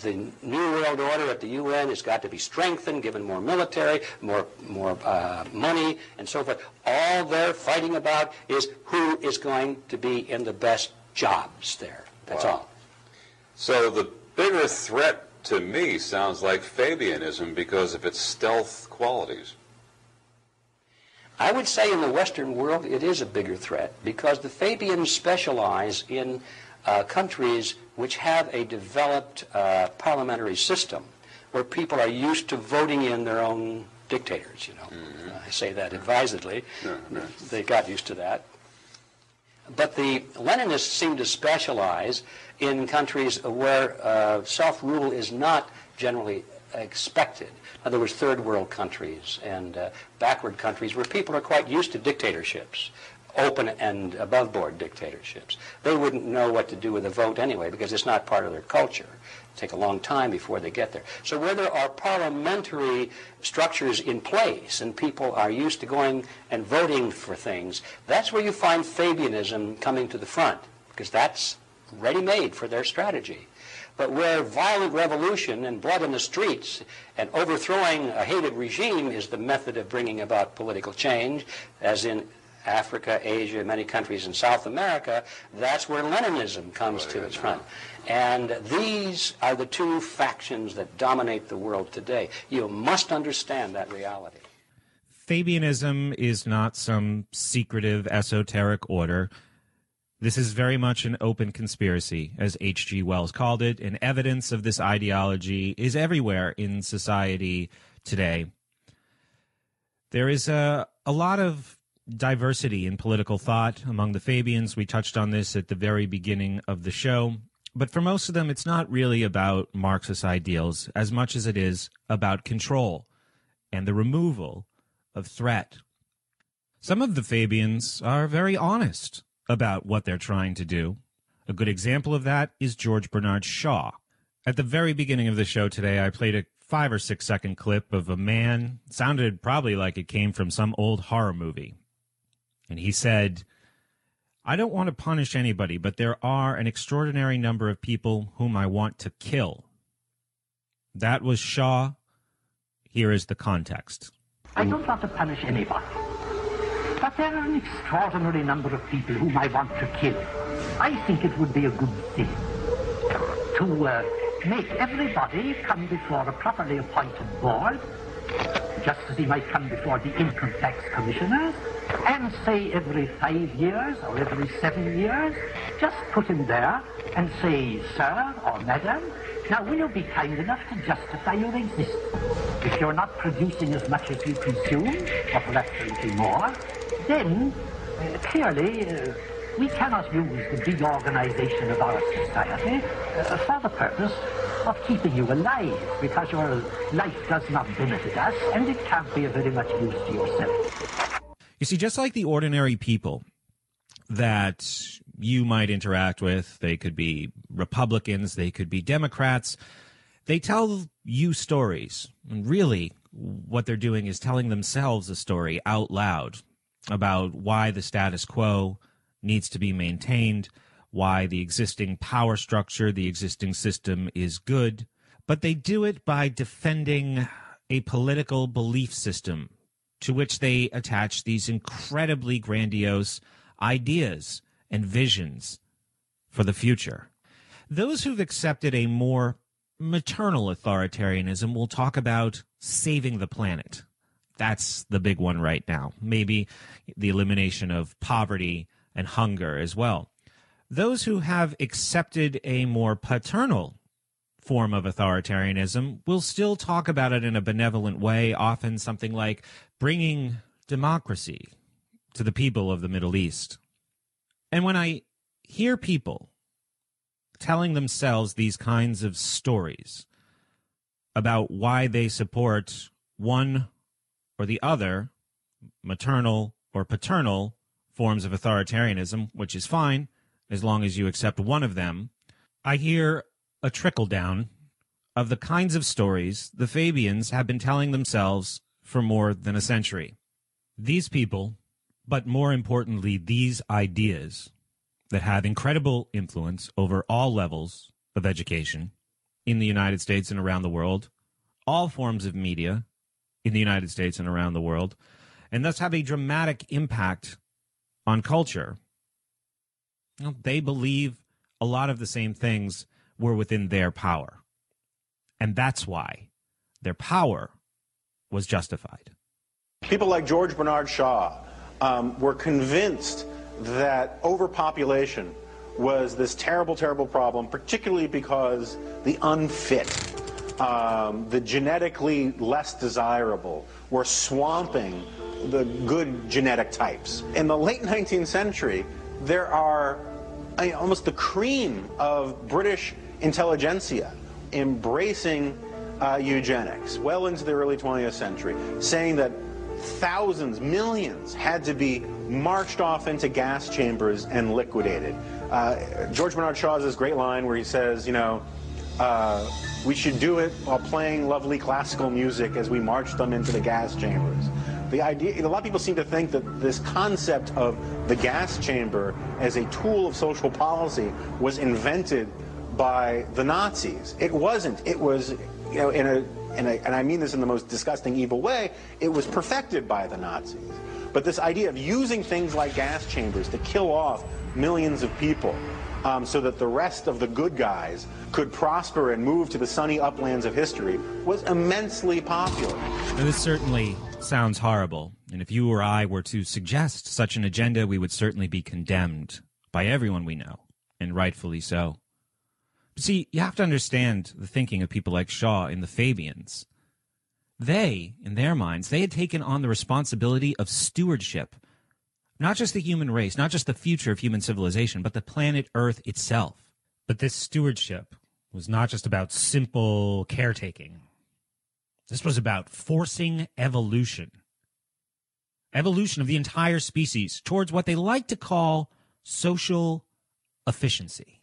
the New World Order at the UN has got to be strengthened, given more military, more money, and so forth. All they're fighting about is who is going to be in the best jobs there. That's all. So the bigger threat to me sounds like Fabianism because of its stealth qualities. I would say in the Western world it is a bigger threat because the Fabians specialize in countries which have a developed parliamentary system where people are used to voting in their own dictators, you know. I say that advisedly. They got used to that. But the Leninists seem to specialize in countries where self-rule is not generally expected. In other words, third world countries and backward countries where people are quite used to dictatorships, open and above board dictatorships. They wouldn't know what to do with a vote anyway because it's not part of their culture. It'll take a long time before they get there. So where there are parliamentary structures in place and people are used to going and voting for things, that's where you find Fabianism coming to the front because that's ready-made for their strategy. But where violent revolution and blood in the streets and overthrowing a hated regime is the method of bringing about political change, as in Africa, Asia, many countries in South America, that's where Leninism comes to its front. And these are the two factions that dominate the world today. You must understand that reality. Fabianism is not some secretive, esoteric order. This is very much an open conspiracy, as H.G. Wells called it, and evidence of this ideology is everywhere in society today. There is a lot of diversity in political thought among the Fabians. We touched on this at the very beginning of the show. But for most of them, it's not really about Marxist ideals as much as it is about control and the removal of threat. Some of the Fabians are very honest about what they're trying to do. A good example of that is George Bernard Shaw. At the very beginning of the show today, I played a 5 or 6 second clip of a man, sounded probably like it came from some old horror movie. And he said, "I don't want to punish anybody, but there are an extraordinary number of people whom I want to kill." That was Shaw. Here is the context. I don't want to punish anybody, but there are an extraordinary number of people whom I want to kill. I think it would be a good thing to make everybody come before a properly appointed board, just as he might come before the income tax commissioner, and say every 5 years or every 7 years, just put him there and say, "Sir or Madam, now will you be kind enough to justify your existence? If you're not producing as much as you consume, or perhaps a little more, then clearly we cannot use the big organization of our society for the purpose of keeping you alive, because your life does not benefit us, and it can't be of very much use to yourself." You see, just like the ordinary people that you might interact with, they could be Republicans, they could be Democrats, they tell you stories. And really, what they're doing is telling themselves a story out loud about why the status quo needs to be maintained, why the existing power structure, the existing system is good. But they do it by defending a political belief system to which they attach these incredibly grandiose ideas and visions for the future. Those who've accepted a more maternal authoritarianism will talk about saving the planet. That's the big one right now. Maybe the elimination of poverty and hunger as well. Those who have accepted a more paternal form of authoritarianism will still talk about it in a benevolent way, often something like bringing democracy to the people of the Middle East. And when I hear people telling themselves these kinds of stories about why they support one or the other, maternal or paternal forms of authoritarianism, which is fine as long as you accept one of them, I hear a trickle-down of the kinds of stories the Fabians have been telling themselves for more than a century. These people, but more importantly, these ideas that have incredible influence over all levels of education, in the United States and around the world, all forms of media in the United States and around the world, and thus have a dramatic impact on culture. You know, they believe a lot of the same things were within their power. And that's why their power was justified. People like George Bernard Shaw were convinced that overpopulation was this terrible, terrible problem, particularly because the unfit, the genetically less desirable, were swamping the good genetic types. In the late 19th century, there are almost the cream of British intelligentsia embracing eugenics well into the early 20th century, saying that thousands, millions had to be marched off into gas chambers and liquidated. George Bernard Shaw has this great line where he says, you know, we should do it while playing lovely classical music as we march them into the gas chambers. The idea, a lot of people seem to think that this concept of the gas chamber as a tool of social policy was invented by the Nazis. It wasn't. It was, you know, and I mean this in the most disgusting, evil way, it was perfected by the Nazis. But this idea of using things like gas chambers to kill off millions of people so that the rest of the good guys could prosper and move to the sunny uplands of history was immensely popular. Now, this certainly sounds horrible, and if you or I were to suggest such an agenda, we would certainly be condemned by everyone we know, and rightfully so. But see, you have to understand the thinking of people like Shaw and the Fabians. They, in their minds, they had taken on the responsibility of stewardship, not just the human race, not just the future of human civilization, but the planet Earth itself. But this stewardship was not just about simple caretaking. This was about forcing evolution. Evolution of the entire species towards what they like to call social efficiency.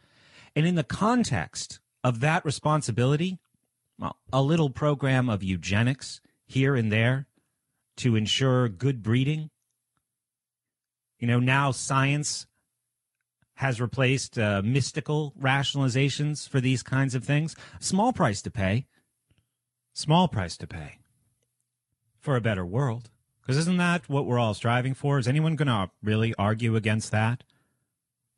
And in the context of that responsibility, well, a little program of eugenics here and there to ensure good breeding. You know, now science has replaced mystical rationalizations for these kinds of things. Small price to pay. Small price to pay for a better world. Because isn't that what we're all striving for? Is anyone going to really argue against that?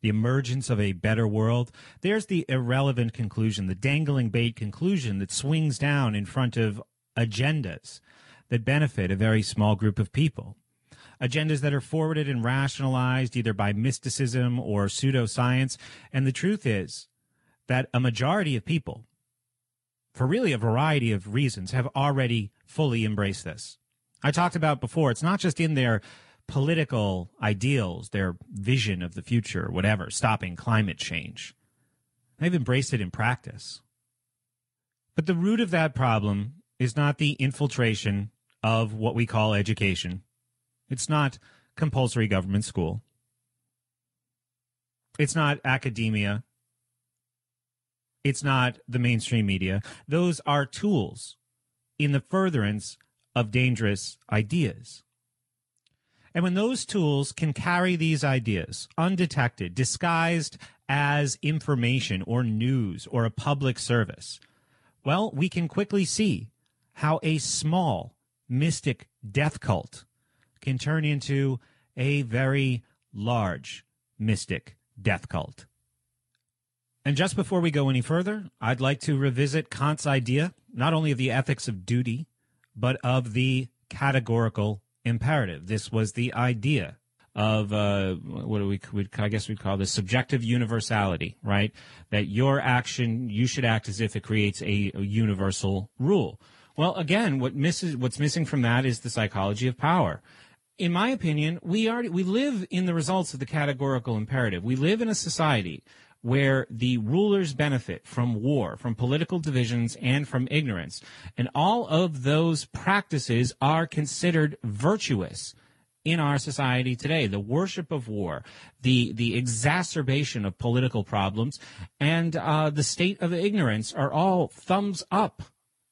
The emergence of a better world. There's the irrelevant conclusion, the dangling bait conclusion that swings down in front of agendas that benefit a very small group of people. Agendas that are forwarded and rationalized either by mysticism or pseudoscience. And the truth is that a majority of people, for really a variety of reasons, have already fully embraced this. I talked about before, it's not just in their political ideals, their vision of the future, whatever, stopping climate change. They've embraced it in practice. But the root of that problem is not the infiltration of what we call education. It's not compulsory government school. It's not academia. It's not the mainstream media. Those are tools in the furtherance of dangerous ideas. And when those tools can carry these ideas undetected, disguised as information or news or a public service, well, we can quickly see how a small mystic death cult can turn into a very large mystic death cult. And just before we go any further, I'd like to revisit Kant's idea, not only of the ethics of duty, but of the categorical imperative. This was the idea of I guess we'd call this subjective universality, right? That your action, you should act as if it creates a universal rule. Well, again, what's missing from that is the psychology of power. In my opinion, we live in the results of the categorical imperative. We live in a society where the rulers benefit from war, from political divisions, and from ignorance. And all of those practices are considered virtuous in our society today. The worship of war, the exacerbation of political problems, and the state of ignorance are all thumbs up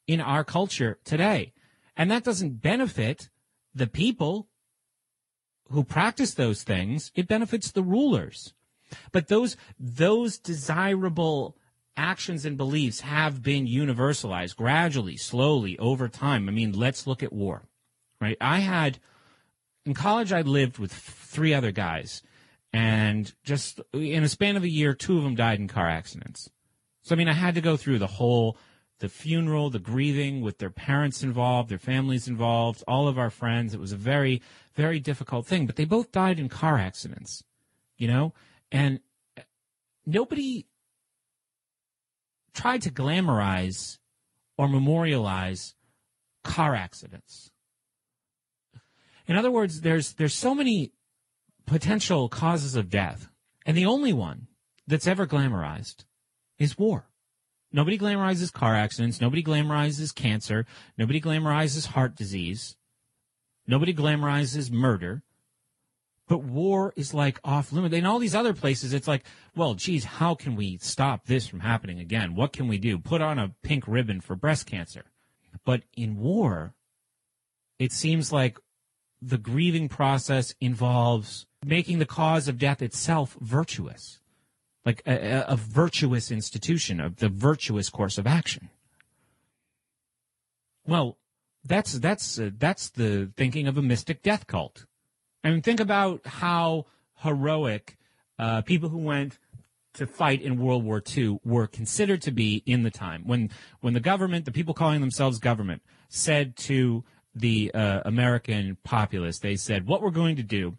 in our culture today. And that doesn't benefit the people who practice those things. It benefits the rulers. But those desirable actions and beliefs have been universalized gradually, slowly, over time. I mean, let's look at war, right? In college, I lived with 3 other guys, and just in a span of a year, 2 of them died in car accidents. So, I mean, I had to go through the funeral, the grieving with their parents involved, their families involved, all of our friends. It was a very, very difficult thing, but they both died in car accidents, and nobody tried to glamorize or memorialize car accidents. In other words, there's so many potential causes of death, and the only one that's ever glamorized is war. Nobody glamorizes car accidents. Nobody glamorizes cancer. Nobody glamorizes heart disease. Nobody glamorizes murder. But war is like off limit. In all these other places, it's like, well, geez, how can we stop this from happening again? What can we do? Put on a pink ribbon for breast cancer. But in war, it seems like the grieving process involves making the cause of death itself virtuous, like a virtuous institution, of the virtuous course of action. Well, that's the thinking of a mystic death cult. I mean, think about how heroic people who went to fight in World War II were considered to be in the time. When the government, the people calling themselves government, said to the American populace, they said, what we're going to do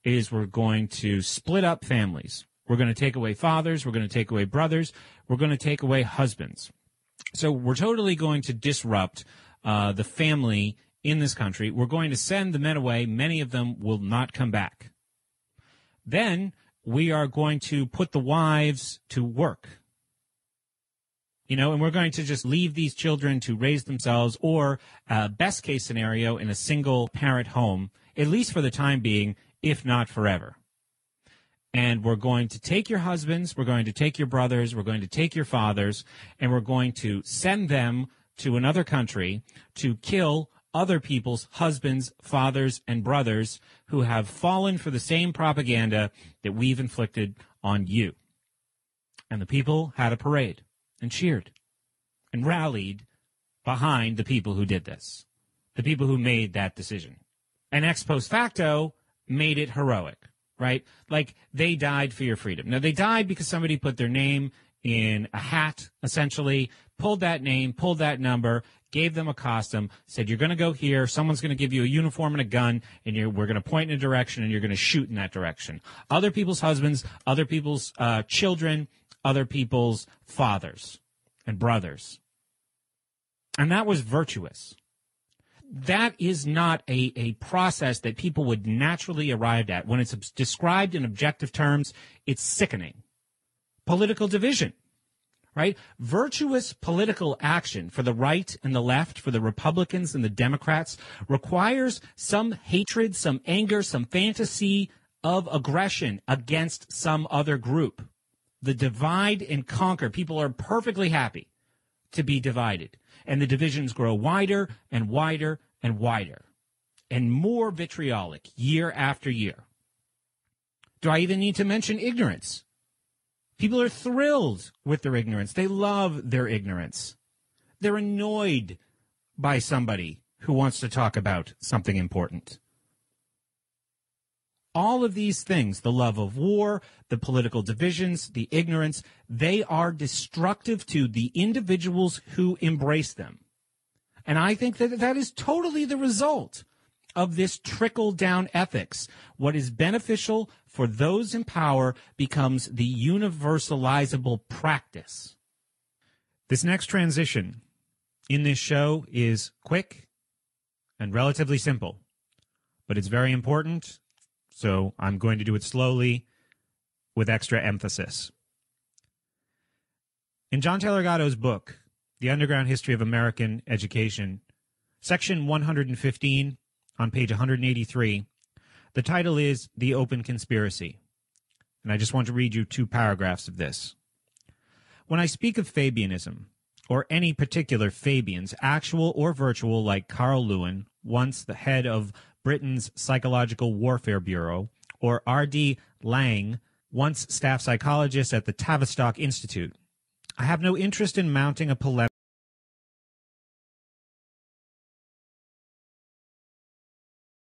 is we're going to split up families. We're going to take away fathers. We're going to take away brothers. We're going to take away husbands. So we're totally going to disrupt the family in this country. We're going to send the men away. Many of them will not come back. Then we are going to put the wives to work. And we're going to just leave these children to raise themselves, or best case scenario, in a single parent home, at least for the time being, if not forever. And we're going to take your husbands, we're going to take your brothers, we're going to take your fathers, and we're going to send them to another country to kill other people's husbands, fathers, and brothers who have fallen for the same propaganda that we've inflicted on you. And the people had a parade and cheered and rallied behind the people who did this, the people who made that decision. And ex post facto made it heroic, right? Like, they died for your freedom. Now, they died because somebody put their name in a hat, essentially, pulled that name, pulled that number, gave them a costume, said, you're going to go here, someone's going to give you a uniform and a gun, and we're going to point in a direction, and you're going to shoot in that direction. Other people's husbands, other people's children, other people's fathers and brothers. And that was virtuous. That is not a process that people would naturally arrive at. When it's described in objective terms, it's sickening. Political division, right? Virtuous political action for the right and the left, for the Republicans and the Democrats, requires some hatred, some anger, some fantasy of aggression against some other group. The divide and conquer. People are perfectly happy to be divided. And the divisions grow wider and wider and wider, and more vitriolic year after year. Do I even need to mention ignorance? People are thrilled with their ignorance. They love their ignorance. They're annoyed by somebody who wants to talk about something important. All of these things, the love of war, the political divisions, the ignorance, they are destructive to the individuals who embrace them. And I think that is totally the result of this trickle-down ethics. What is beneficial for those in power becomes the universalizable practice. This next transition in this show is quick and relatively simple, but it's very important. So I'm going to do it slowly with extra emphasis. In John Taylor Gatto's book, The Underground History of American Education, section 115 on page 183, the title is The Open Conspiracy. And I just want to read you 2 paragraphs of this. When I speak of Fabianism, or any particular Fabians, actual or virtual, like Carl Lewin, once the head of Britain's Psychological Warfare Bureau, or R.D. Laing, once staff psychologist at the Tavistock Institute, I have no interest in mounting a polemic